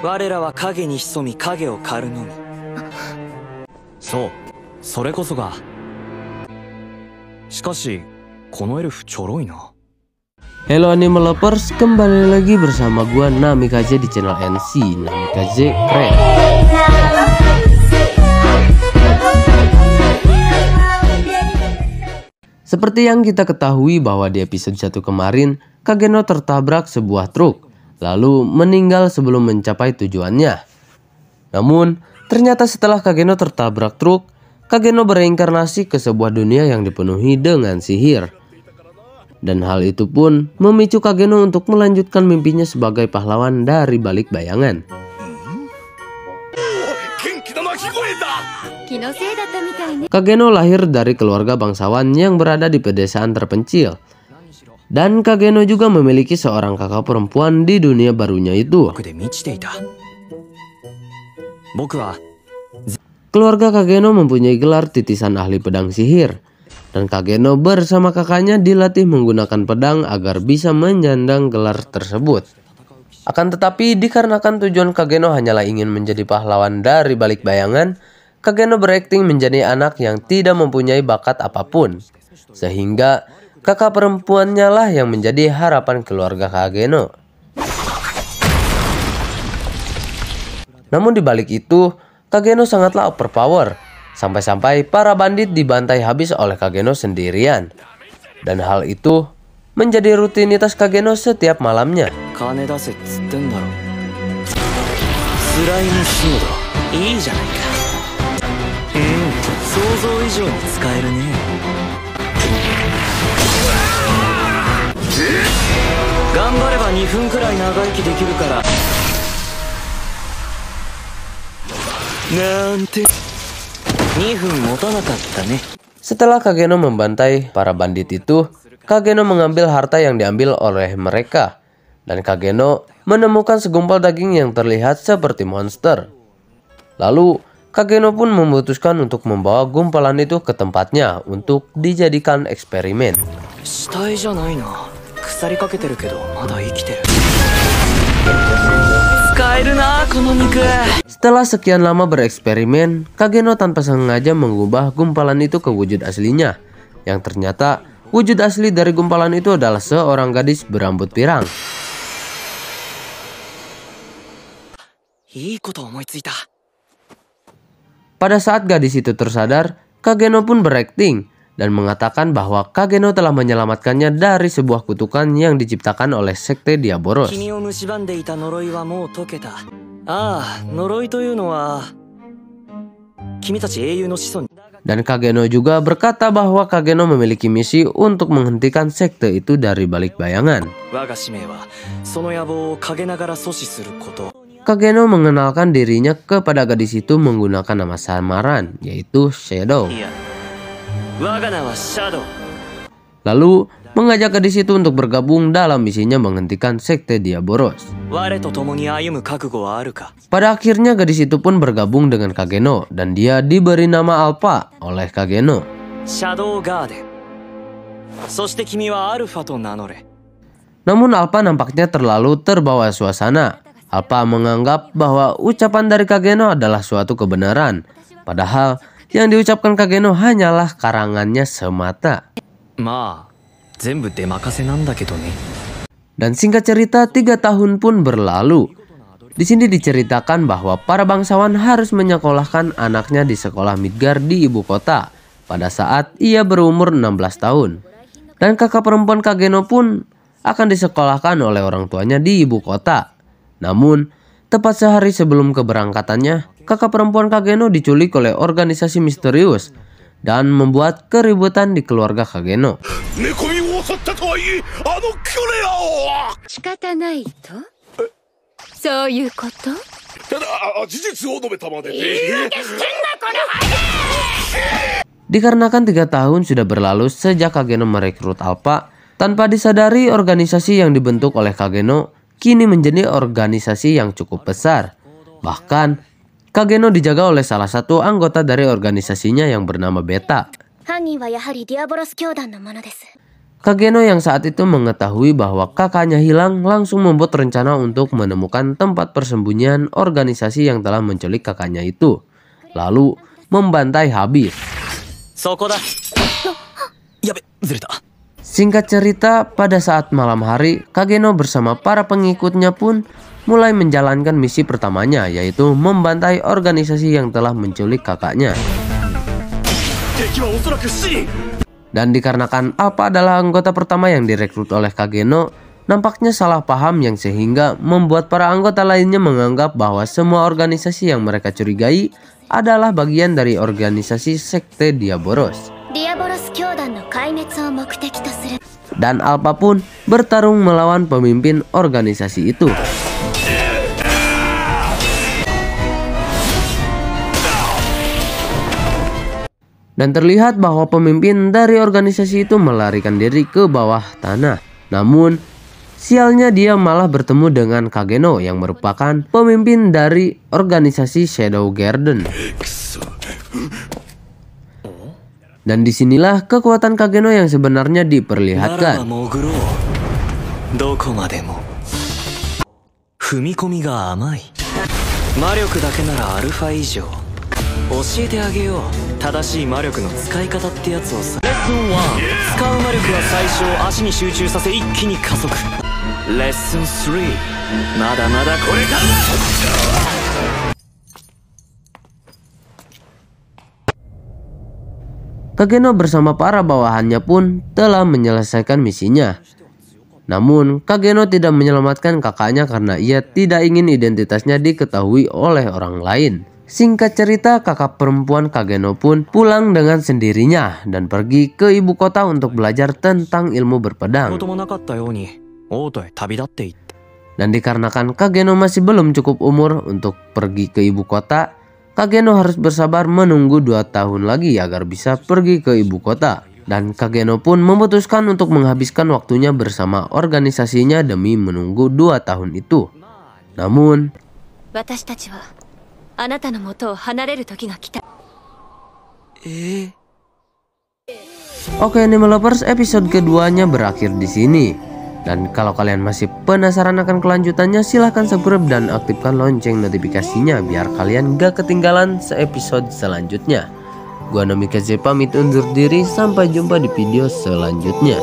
我らは影に潜み影を狩るのみ。そう、それこそが。しかし、このエルフちょろいな。Hello anime lovers, kembali lagi bersama gua Namikaze di channel NC. Namikaze keren. Seperti yang kita ketahui bahwa di episode 1 kemarin, Kageno tertabrak sebuah truk, lalu meninggal sebelum mencapai tujuannya. Namun, ternyata setelah Kageno tertabrak truk, Kageno bereinkarnasi ke sebuah dunia yang dipenuhi dengan sihir. Dan hal itu pun memicu Kageno untuk melanjutkan mimpinya sebagai pahlawan dari balik bayangan. Kageno lahir dari keluarga bangsawan yang berada di pedesaan terpencil. Dan Kageno juga memiliki seorang kakak perempuan di dunia barunya itu. Keluarga Kageno mempunyai gelar titisan ahli pedang sihir. Dan Kageno bersama kakaknya dilatih menggunakan pedang agar bisa menyandang gelar tersebut. Akan tetapi dikarenakan tujuan Kageno hanyalah ingin menjadi pahlawan dari balik bayangan, Kageno berakting menjadi anak yang tidak mempunyai bakat apapun. Sehingga kakak perempuannya lah yang menjadi harapan keluarga Kageno. Namun di balik itu, Kageno sangatlah overpower. Sampai-sampai para bandit dibantai habis oleh Kageno sendirian. Dan hal itu menjadi rutinitas Kageno setiap malamnya. Setelah Kageno membantai para bandit itu, Kageno mengambil harta yang diambil oleh mereka. Dan Kageno menemukan segumpal daging yang terlihat seperti monster. Lalu Kageno pun memutuskan untuk membawa gumpalan itu ke tempatnya untuk dijadikan eksperimen. Setelah sekian lama bereksperimen, Kageno tanpa sengaja mengubah gumpalan itu ke wujud aslinya. Yang ternyata wujud asli dari gumpalan itu adalah seorang gadis berambut pirang. Pada saat gadis itu tersadar, Kageno pun berakting dan mengatakan bahwa Kageno telah menyelamatkannya dari sebuah kutukan yang diciptakan oleh sekte Diaboros. Dan Kageno juga berkata bahwa Kageno memiliki misi untuk menghentikan sekte itu dari balik bayangan. Kageno mengenalkan dirinya kepada gadis itu menggunakan nama samaran, yaitu Shadow. Lalu mengajak gadis itu untuk bergabung dalam misinya menghentikan sekte Diaboros. Pada akhirnya gadis itu pun bergabung dengan Kageno dan dia diberi nama Alpha oleh Kageno. Namun Alpha nampaknya terlalu terbawa suasana. Alpha menganggap bahwa ucapan dari Kageno adalah suatu kebenaran. Padahal yang diucapkan Kageno hanyalah karangannya semata. Dan singkat cerita, 3 tahun pun berlalu. Di sini diceritakan bahwa para bangsawan harus menyekolahkan anaknya di sekolah Midgard di ibu kota pada saat ia berumur 16 tahun. Dan kakak perempuan Kageno pun akan disekolahkan oleh orang tuanya di ibu kota. Namun, tepat sehari sebelum keberangkatannya, kakak perempuan Kageno diculik oleh organisasi misterius dan membuat keributan di keluarga Kageno. Dikarenakan 3 tahun sudah berlalu sejak Kageno merekrut Alpha, tanpa disadari organisasi yang dibentuk oleh Kageno kini menjadi organisasi yang cukup besar. Bahkan Kageno dijaga oleh salah satu anggota dari organisasinya yang bernama Beta. Kageno yang saat itu mengetahui bahwa kakaknya hilang langsung membuat rencana untuk menemukan tempat persembunyian organisasi yang telah menculik kakaknya itu, lalu membantai habis. Singkat cerita, pada saat malam hari, Kageno bersama para pengikutnya pun mulai menjalankan misi pertamanya, yaitu membantai organisasi yang telah menculik kakaknya. Dan dikarenakan Alpha adalah anggota pertama yang direkrut oleh Kageno, nampaknya salah paham yang sehingga membuat para anggota lainnya menganggap bahwa semua organisasi yang mereka curigai adalah bagian dari organisasi sekte Diaboros. Dan Alpha pun bertarung melawan pemimpin organisasi itu. Dan terlihat bahwa pemimpin dari organisasi itu melarikan diri ke bawah tanah. Namun, sialnya dia malah bertemu dengan Kageno yang merupakan pemimpin dari organisasi Shadow Garden. Dan disinilah kekuatan Kageno yang sebenarnya diperlihatkan. Kageno bersama para bawahannya pun telah menyelesaikan misinya. Namun, Kageno tidak menyelamatkan kakaknya karena ia tidak ingin identitasnya diketahui oleh orang lain. Singkat cerita, kakak perempuan Kageno pun pulang dengan sendirinya dan pergi ke ibu kota untuk belajar tentang ilmu berpedang. Dan dikarenakan Kageno masih belum cukup umur untuk pergi ke ibu kota, Kageno harus bersabar menunggu 2 tahun lagi agar bisa pergi ke ibu kota. Dan Kageno pun memutuskan untuk menghabiskan waktunya bersama organisasinya demi menunggu 2 tahun itu. Namun, oke, Anime Lovers, episode keduanya berakhir di sini. Dan kalau kalian masih penasaran akan kelanjutannya, silahkan subscribe dan aktifkan lonceng notifikasinya biar kalian gak ketinggalan se-episode selanjutnya. Gua Nomikaze pamit undur diri, sampai jumpa di video selanjutnya.